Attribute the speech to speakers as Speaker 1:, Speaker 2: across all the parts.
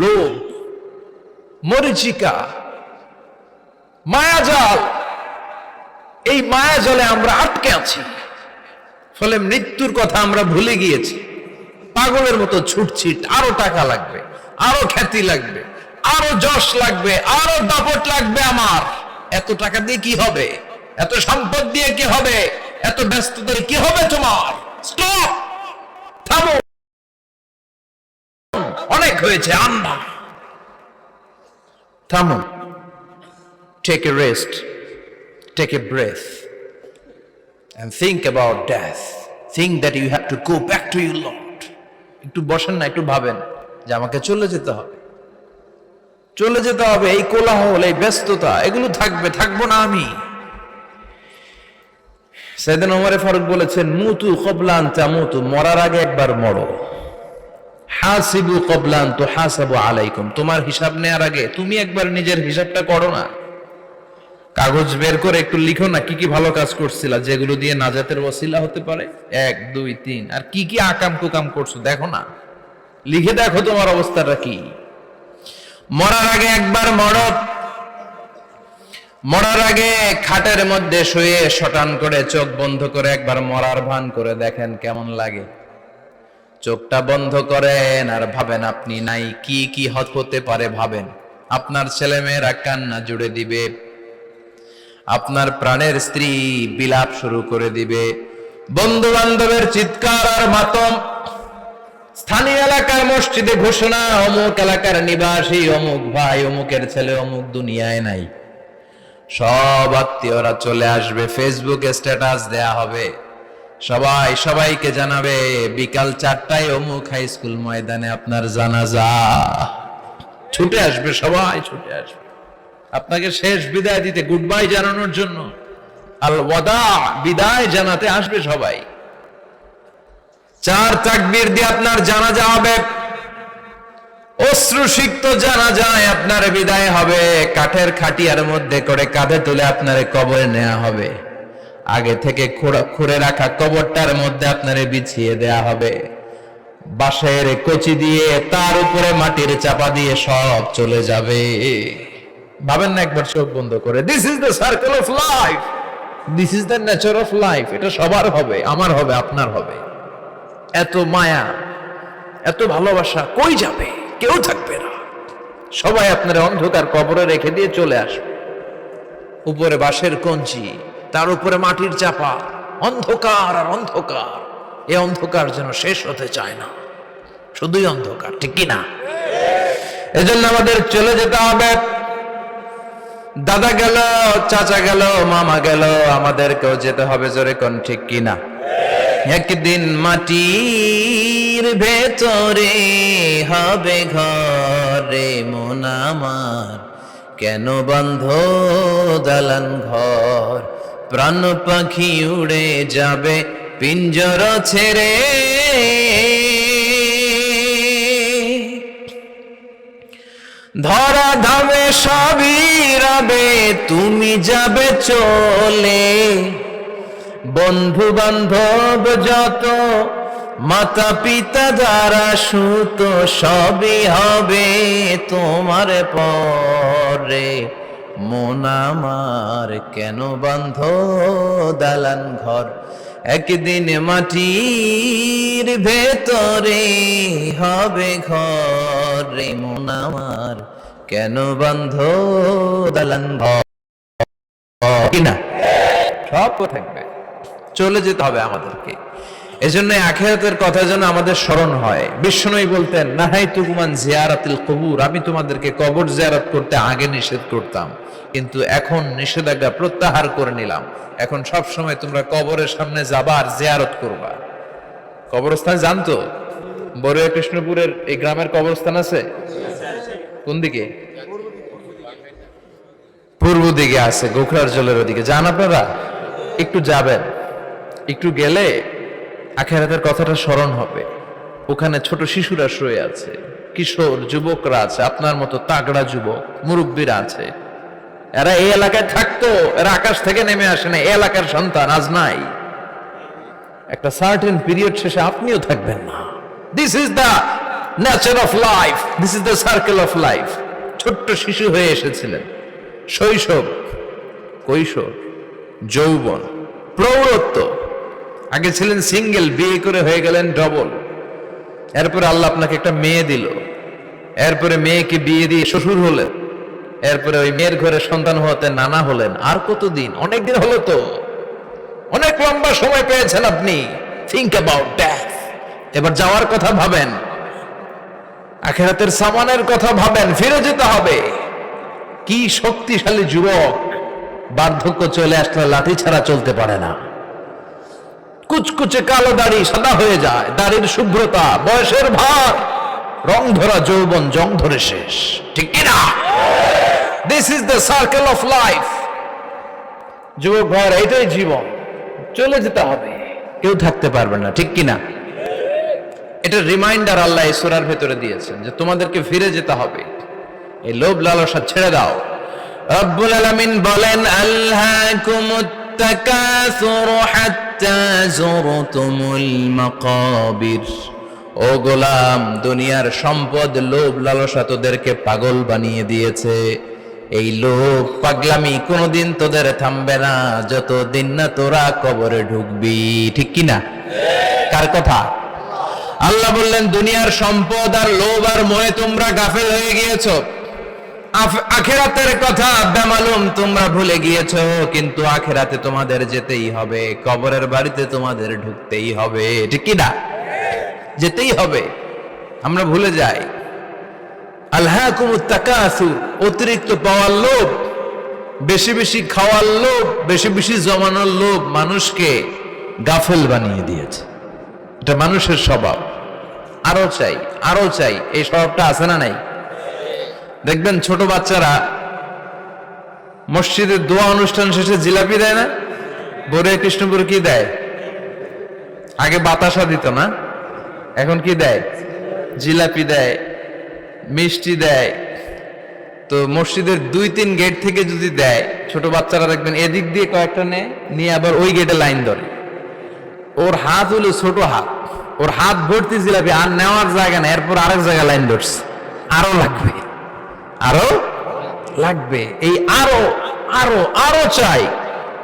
Speaker 1: লোভ, মরিচিকা, মায়াজাল, এই মায়াজালে আমরা আটকে আছি। ফলে মৃত্যুর কথা আমরা ভুলে গিয়েছি, পাগলের মতো ছুটছি। আরো টাকা লাগবে, আরো খ্যাতি লাগবে, আরো যশ লাগবে, আরো দাপট লাগবে। আমার এত টাকা দিয়ে কি হবে? এত সম্পদ দিয়ে কি হবে? এত ব্যস্ততায় কি হবে তোমার? স্টপ, থামো, অনেক হয়েছে। আম্মা থামো, take a rest, take a breath and think about death. Think that you have to go back to your Lord. একটু বসেন না, একটু ভাবেন যে আমাকে চলে যেতে হবে, চলে যেতে হবে। এই কোলাহল, এই ব্যস্ততা, এগুলো থাকবে, থাকবো না আমি। সাইয়েদনা ওমর ফারুক বলেছেন, মুতু ক্বাবলা আন তামুতু, মরার আগে একবার মরো। হাসিবু ক্বাবলা আন তুহাসাবু আলাইকুম, তোমার হিসাব নেওয়ার আগে তুমি একবার নিজের হিসাবটা করো না। কাগজ বের করে একটু লিখো না কি কি ভালো কাজ করছিলা, যেগুলো দিয়ে নাজাতের ওসিলা হতে পারে। 1 2 3, আর কি কি আকাম কুকাম করছো দেখো না, লিখে দেখো তোমার অবস্থাটা কি। মরার আগে একবার মরো। মরার আগে খাটের মধ্যে শুয়ে শটান করে চোখ বন্ধ করে একবার মরার ভান করে দেখেন কেমন লাগে। চোখটা বন্ধ করেন আর ভাবেন আপনি নাই, কি কি হতে পারে ভাবেন। আপনার ছেলেমেয়েরা কান্না জুড়ে দিবে, আপনার প্রাণের স্ত্রী বিলাপ শুরু করে দিবে, বন্ধু বান্ধবের চিৎকার আর মাতম, স্থানীয় এলাকার মসজিদে ঘোষণা, অমুক এলাকার নিবাসী অমুক ভাই অমুকের ছেলে অমুক দুনিয়ায় নাই। সব আত্মীয়রা চলে আসবে, ফেসবুকে স্ট্যাটাস দেয়া হবে, সবাই সবাইকে জানাবে বিকাল 4টায় অমুক হাই স্কুল ময়দানে আপনার জানাজা। ছুটে আসবে, সবাই ছুটে আসবে আপনাকে শেষ বিদায় দিতে, গুড বাই জানানোর জন্য। আল ওয়াদা, বিদায় জানাতে আসবে সবাই। 4 তাকবীর দিয়ে আপনার জানাজা হবে, অশ্রুসিক্ত জানাজায় আপনার বিদায় হবে। কাঠের খাটিয়ার মধ্যে করে কাঁধে তুলে আপনার কবরে নেওয়া হবে। আগে থেকে খুঁড়ে রাখা কবরটার মধ্যে আপনারে বিছিয়ে দেয়া হবে। বাঁশের কচি দিয়ে তার উপরে মাটির চাপা দিয়ে সব চলে যাবে। ভাবেন না একবার চোখ বন্ধ করে, this is the circle of life, this is the nature of life. এটা সবার হবে, আমার হবে, আপনার হবে। এত মায়া, এত ভালোবাসা কই যাবে? কেউ থাকবে না, সবাই আপনার অন্ধকার কবরে রেখে দিয়ে চলে আসবে। উপরে বাঁশের কঞ্চি, তার উপরে মাটির চাপা, অন্ধকার আর অন্ধকার। এই অন্ধকার যেন শেষ হতে চায় না, শুধুই অন্ধকার, ঠিক কিনা? এজন্য আমাদের চলে যেতে হবে। দাদা গেল, চাচা গেল, মামা গেল, আমাদেরকেও যেতে হবে, জোরে কোন ঠিক কিনা? একদিন মাটির ভেতরে হবে ঘরে মন আমার, কেন বন্ধ দালান ঘর, প্রাণ পাখি উড়ে যাবে পিঞ্জর ছেড়ে। ধরা ধামে সবই রবে, তুমি যাবে চলে। বন্ধু বান্ধব যত, মাতা পিতা যারা সুত, সবই হবে তোমার পরে। মন আমার কেন বন্ধ দালান ঘর, একদিন মাটির ভেতরে হবে ঘর। মন আমার কেন বন্ধ দালান ঘর, কিনা? সব থাকবে, চলে যেতে হবে আমাদেরকে। এজন্য আখিরাতের কথা যেন আমাদের স্মরণ হয়। বিশ্বনবী বলতেন, নাহাইতুকুম আন জিয়ারাতিল কুবুর, আমি তোমাদেরকে কবর জিয়ারত করতে আগে নিষেধ করতাম, কিন্তু এখন নিষেধাজ্ঞা প্রত্যাহার করে নিলাম। এখন সব সময় তোমরা কবরের সামনে যাবা আর জিয়ারত করবা। কবরস্থান জানতো? বড়ুয়া কৃষ্ণপুরের এই গ্রামের কবরস্থান আছে কোন দিকে? পূর্ব দিকে আছে, গোখরার জলের ওদিকে। যান আপনারা, একটু যাবেন, একটু গেলে আখিরাতের কথাটা স্মরণ হবে। ওখানে ছোট শিশুরা শুয়ে আছে, কিশোর যুবকরা আছে, আপনার মতো তাগড়া যুবক, মুরব্বীরা আছে। এরা এই এলাকায় থাকতো, এরা আকাশ থেকে নেমে আসে না, এই এলাকার সন্তান, আজ নাই। একটা সার্টেন পিরিয়ড শেষে আপনিও থাকবেন না। This is the nature of life, this is the circle of life. ছোট্ট শিশু হয়ে এসেছিলেন, শৈশব, কৈশোর, যৌবন, প্রৌঢ়ত্ব। আগে ছিলেন সিঙ্গেল, বিয়ে করে হয়ে গেলেন ডবল। এরপরে আল্লাহ আপনাকে একটা মেয়ে দিল, এরপরে মেয়েকে বিয়ে দিয়ে শ্বশুর হলেন, এরপরে ওই মেয়ের ঘরে সন্তান হতে নানা হলেন। আর কতদিন? অনেক দিন হলো তো, অনেক লম্বা সময় পেয়েছেন আপনি। Think about death. এবার যাওয়ার কথা ভাবেন, আখিরাতের সামানের কথা ভাবেন, ফিরে যেতে হবে। কি শক্তিশালী যুবক, বার্ধক্য চলে আসলে লাঠি ছাড়া চলতে পারে না। কুচকুচে কালো দাড়ি সাদা হয়ে যায়, দাড়ির শুভ্রতা, বয়সের ভার, রং ধরা যৌবন জং ধরে শেষ, ঠিক কিনা? This is the circle of life. যুবক ভাইয়ের এটাই জীবন, চলে যেতে হবে, কেউ থাকতে পারবে না, ঠিক কিনা? এটা রিমাইন্ডার আল্লাহ এই সূরার ভেতরে দিয়েছেন যে তোমাদেরকে ফিরে যেতে হবে। এই লোভ লালসা ছেড়ে দাও। রব্বুল আলামিন বলেন, আলহাকুমুত তাকাসুর হাত্তা যুরতুমুল মাকাবির। ও গোলাম, দুনিয়ার সম্পদ, লোভ লালসা তোদেরকে পাগল বানিয়ে দিয়েছে। এই লোভ পাগলামি কোনোদিন তোদের থামবে না যতদিন না তোরা কবরে ঢুকবি, ঠিক কিনা? কার কথা? আল্লাহ বললেন, দুনিয়ার সম্পদ আর লোভ আর মোহে তোমরা গাফেল হয়ে গিয়েছো। আখিরাতের কথা বেমালুম তোমরা ভুলে গিয়েছো। কিন্তু আখিরাতে তোমাদের যেতেই হবে, কবরের বাড়িতে তোমাদের ঢুকতেই হবে, ঠিক কিনা? যেতেই হবে। আমরা ভুলে যাই। আলহাকুমুত তাকাসুর, অতিরিক্ত পাওয়ার লোভ, বেশি বেশি খাওয়ার লোভ, বেশি বেশি জমানোর লোভ মানুষকে গাফেল বানিয়ে দিয়েছে। এটা মানুষের স্বভাব। আরো চাই, আরো চাই, এই স্বভাবটা আছে না নাই? দেখবেন ছোট বাচ্চারা মসজিদের দোয়া অনুষ্ঠান শেষে জিলাপি দেয় না? বরে কৃষ্ণপুর কি দেয়? আগে বাতাসা দিত না, এখন কি দেয়? জিলাপি দেয়, মিষ্টি দেয়। তো মসজিদের 2-3 গেট থেকে যদি দেয়, ছোট বাচ্চারা দেখবেন এদিক দিয়ে কয়েকটা নিয়ে আবার ওই গেটে লাইন ধরে। ওর হাত হলো ছোট হাত, ওর হাত ভর্তি জিলাপি, আর নেওয়ার জায়গা না, এরপর আরেক জায়গায় লাইন ধরছে, আরো লাগবে, আরো লাগবে। এই আরো আরো আরো চাই,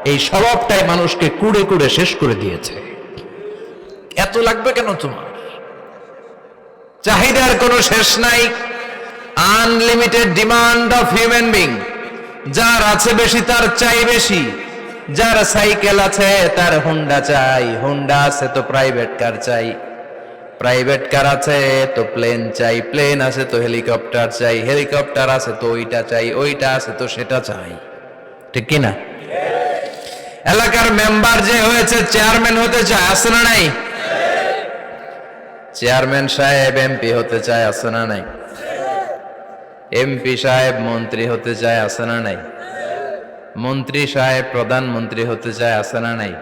Speaker 1: এই স্বভাবটাই মানুষকে কুড়ে কুড়ে শেষ করে দিয়েছে। এত লাগবে কেন তোমার? চাহিদার কোনো শেষ নাই। Unlimited demand of human being. যার আছে বেশি তার চাই বেশি। যার সাইকেল আছে তার হুন্ডা চাই, হুন্ডা আছে তো প্রাইভেট কার চাই, প্রাইভেট কার আছে তো প্লেন চাই, প্লেন আছে তো হেলিকপ্টার চাই, হেলিকপ্টার আছে তো ওইটা চাই, ওইটা আছে তো সেটা চাই, ঠিক কিনা? এলাকার মেম্বার যে হয়েছে চেয়ারম্যান হতে চায়, আছে না নাই? চেয়ারম্যান সাহেব এমপি হতে চায়, আছে না নাই? এমপি সাহেব মন্ত্রী হতে চায়, আছে না নাই? মন্ত্রী সাহেব প্রধানমন্ত্রী হতে চায়, আছে না নাই?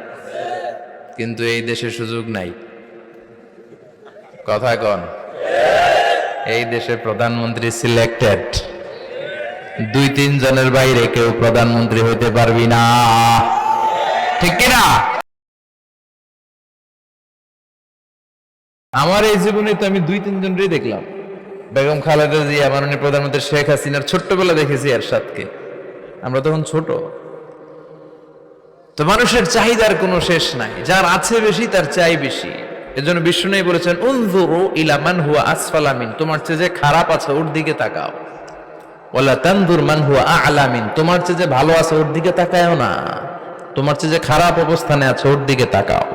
Speaker 1: কিন্তু এই দেশে সুযোগ নাই। কথা কন। এই দেশে প্রধানমন্ত্রী সিলেক্টেড। 2-3 জনের বাইরে কেউ প্রধানমন্ত্রী হতে পারবি না, ঠিক কিনা? আমার এই জীবনে তো আমি 2-3 জনই দেখলাম। বেগম খালেদা জিয়া, মাননীয় প্রধানমন্ত্রী শেখ হাসিনার ছোট্টবেলা দেখেছি এরশাদকে, আমরা তখন ছোট। তো মানুষের চাহিদার কোনো শেষ নাই, যার আছে বেশি তার চাই বেশি। এজন্য বিষ্ণু বলেছেন, উনজুরু ইলা মান হুয়া আসফালা মিন, তোমার চেয়ে যে খারাপ আছে ওর দিকে তাকাও। ওয়ালা তানজুর মান হুয়া আ'লা মিন, তোমার চেয়ে যে ভালো আছে ওর দিকে তাকায়ও না, তোমার চেয়ে যে খারাপ অবস্থানে আছে ওর দিকে তাকাও।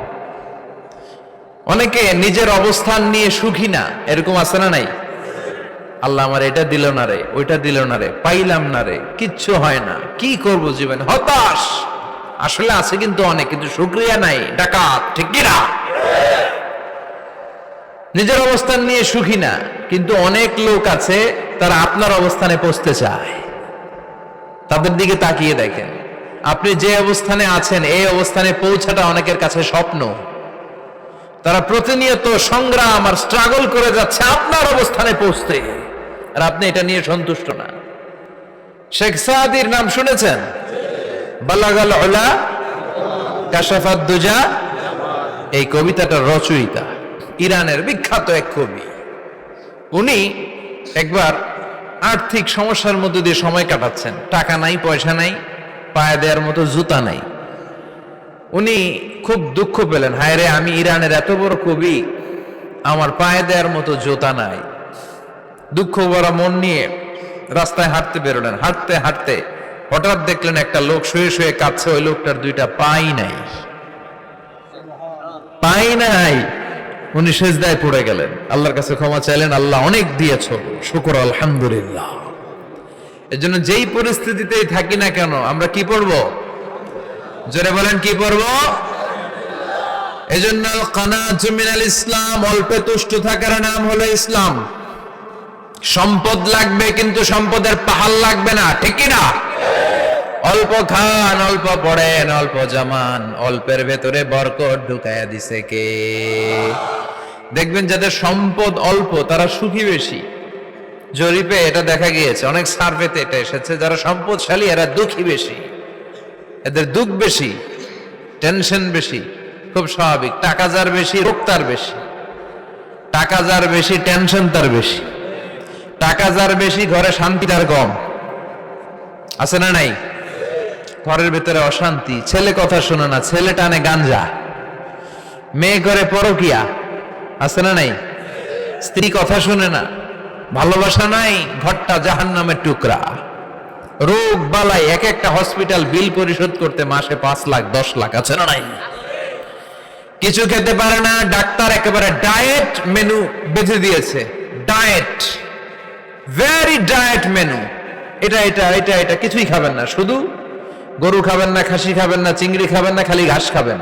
Speaker 1: অনেকে নিজের অবস্থান নিয়ে সুখী না, এরকম আছে না নাই? আল্লাহ আমার এটা দিল না রে, ওইটা দিল না রে, পাইলাম না রে, কিচ্ছু হয় না, কি করব জীবনে, হতাশ। আসলে আছে কিন্তু অনেক, কিন্তু শুকরিয়া নাই, ডাকাত, ঠিক কিনা? নিজের অবস্থান নিয়ে সুখী না, কিন্তু অনেক লোক আছে তারা আপনার অবস্থানে পৌঁছতে চায়। তাদের দিকে তাকিয়ে দেখেন, আপনি যে অবস্থানে আছেন এই অবস্থানে পৌঁছাটা অনেকের কাছে স্বপ্ন। তারা প্রতিনিয়ত সংগ্রাম আর স্ট্রাগল করে যাচ্ছে আপনার অবস্থানে পৌঁছতে, আর আপনি এটা নিয়ে সন্তুষ্ট না। শেখ সাদির নাম শুনেছেন? বালাগাল উলা কাশাফাত দুজা, এই কবিতাটার রচয়িতা ইরানের বিখ্যাত এক কবি। উনি একবার আর্থিক সমস্যার মধ্যে দিয়ে সময় কাটাচ্ছেন, টাকা নাই, পয়সা নাই, পায়ে দেওয়ার মতো জুতা নাই। উনি খুব দুঃখ পেলেন, হায় রে, আমি ইরানের এত বড় কবি, আমার পায়ে দেওয়ার মতো জুতা নাই। দুঃখ ভরা মন নিয়ে রাস্তায় হাঁটতে বেরোলেন। হাঁটতে হাঁটতে হঠাৎ দেখলেন একটা লোক শুয়ে শুয়ে কাঁদছে, ওই লোকটার দুইটা পাই নাই, পাই নাই। উনি সেজদায় পড়ে গেলেন, আল্লাহর কাছে ক্ষমা চাইলেন, আল্লাহ অনেক দিয়েছ, শুকর আলহামদুলিল্লাহ। এজন্য যেই পরিস্থিতিতেই থাকি না কেন আমরা কি পড়ব? জোরে বলেন, কি পড়ব? এজন্য কানাতু মিনাল ইসলাম, অল্পে তুষ্ট থাকার নাম হলো ইসলাম। সম্পদ লাগবে কিন্তু সম্পদের পাহাড় লাগবে না, ঠিক কি না? অল্প খান, অল্প পড়েন, অল্প জামান, অল্পের ভেতরে বরকত ঢুকায়া দিছে কে? দেখবেন যাদের সম্পদ অল্প তারা সুখী বেশি। জরিপে এটা দেখা গিয়েছে, অনেক সার্ভেতে এটা এসেছে, যারা সম্পদশালী এরা দুঃখী বেশি, এদের দুঃখ বেশি, টেনশন বেশি। খুব স্বাভাবিক, টাকা যার বেশি রোগ তার বেশি, টাকা যার বেশি টেনশন তার বেশি, টাকা যার বেশি ঘরে শান্তি তার কম। আছে না নাই? ঘরের ভেতরে অশান্তি, ছেলে কথা শোনে না, ছেলে টানে গাঞ্জা, মেয়ে করে পরকিয়া। আছে না নাই? স্ত্রী কথা শুনে না, ভালোবাসা নাই, ঘরটা জাহান্নামের টুকরা। রোগ বালাই, এক একটা হসপিটাল বিল পরিশোধ করতে মাসে 5 লাখ 10 লাখ। আছে না নাই? কিছু খেতে পারে না, ডাক্তার একেবারে ডায়েট মেনু বেঁধে দিয়েছে। ডায়েট, ভেরি ডায়েট মেনু, এটা এটা এটা এটা কিছুই খাবেন না, শুধু গরু খাবেন না, খাসি খাবেন না, চিংড়ি খাবেন না, খালি ঘাস খাবেন,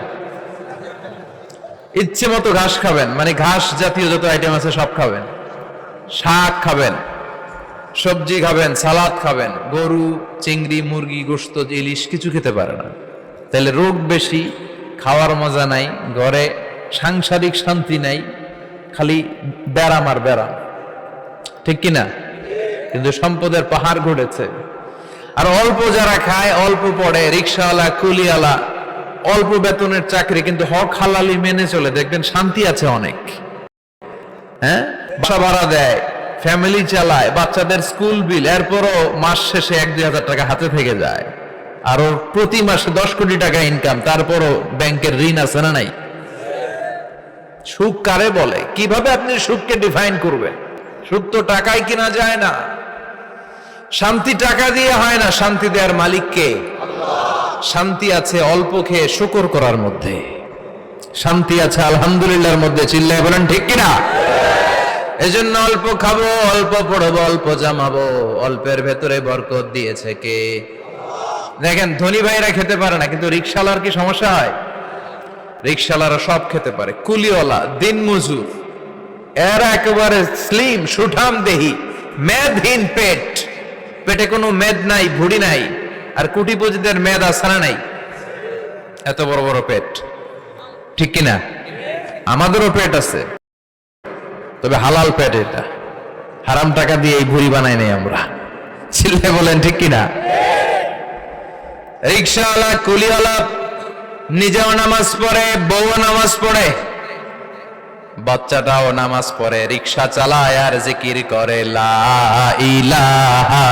Speaker 1: ইচ্ছে মতো ঘাস খাবেন, মানে ঘাস জাতীয় যত আইটেম আছে সব খাবেন, শাক খাবেন, সবজি খাবেন, সালাদ খাবেন। গরু, চিংড়ি, মুরগি, গোশত, ইলিশ কিছু খেতে পারে না। তাহলে রোগ বেশি, খাওয়ার মজা নাই, ঘরে সাংসারিক শান্তি নাই, খালি ব্যারাম আর ব্যারাম, ঠিক কিনা? কিন্তু সম্পদের পাহাড় ঘটেছে। আর অল্প যারা খায়, অল্প পড়ে, রিক্সাওয়ালা, কুলিওয়ালা, অল্প বেতনের চাকরি, কিন্তু হক হালালি মেনে চলে, দেখবেন শান্তি আছে অনেক। হ্যাঁ, বাসা ভাড়া দেয়, ফ্যামিলি চালায়, বাচ্চাদের স্কুল বিল, এরপরও মাস শেষে 1-2 হাজার টাকা হাতে থেকে যায়। আর ওর প্রতি মাসে 10 কোটি টাকা ইনকাম, তারপরও ব্যাংকের ঋণ আছে না নাই? সুখ কারে বলে? কিভাবে আপনি সুখকে ডিফাইন করবেন? সুখ তো টাকায় কিনা যায় না, শান্তি টাকা দিয়ে হয় না, শান্তি দেওয়ার মালিক কে? শান্তি আছে অল্প খেয়ে শুকর করার মধ্যে, শান্তি আছে আলহামদুলিল্লাহর মধ্যে। চিল্লায় বলেন ঠিক কিনা? এজন্য অল্প খাবো, অল্প পড়বো, অল্প জামাবো, অল্পের ভেতরে বরকত দিয়েছে কে? দেখেন, ধনী ভাইরা খেতে পারে না, কিন্তু রিক্সাওয়ালার কি সমস্যা হয়? রিক্সাওয়ালারা সব খেতে পারে, কুলিওয়ালা, দিন মজুর, এরা একেবারে স্লিম সুঠাম দেহি, মেদহীন পেট, পেটে কোনো মেদ নাই, ভুড়ি নাই। আর কোটিপতিদের মেদ আছে না নাই? এত বড় বড় পেট, ঠিক কিনা? আমাদেরও পেট আছে, তবে হালাল পেট, এটা হারাম টাকা দিয়ে এই ভুড়ি বানাই নাই আমরা। ছেলে বলেন ঠিক কিনা? রিক্সাওয়ালা, কুলিওয়ালা নিজেও নামাজ পড়ে, বউ নামাজ পড়ে, বাচ্চাটাও নামাজ পড়ে, রিক্সা চালায় আর জিকির করে লা ইলাহা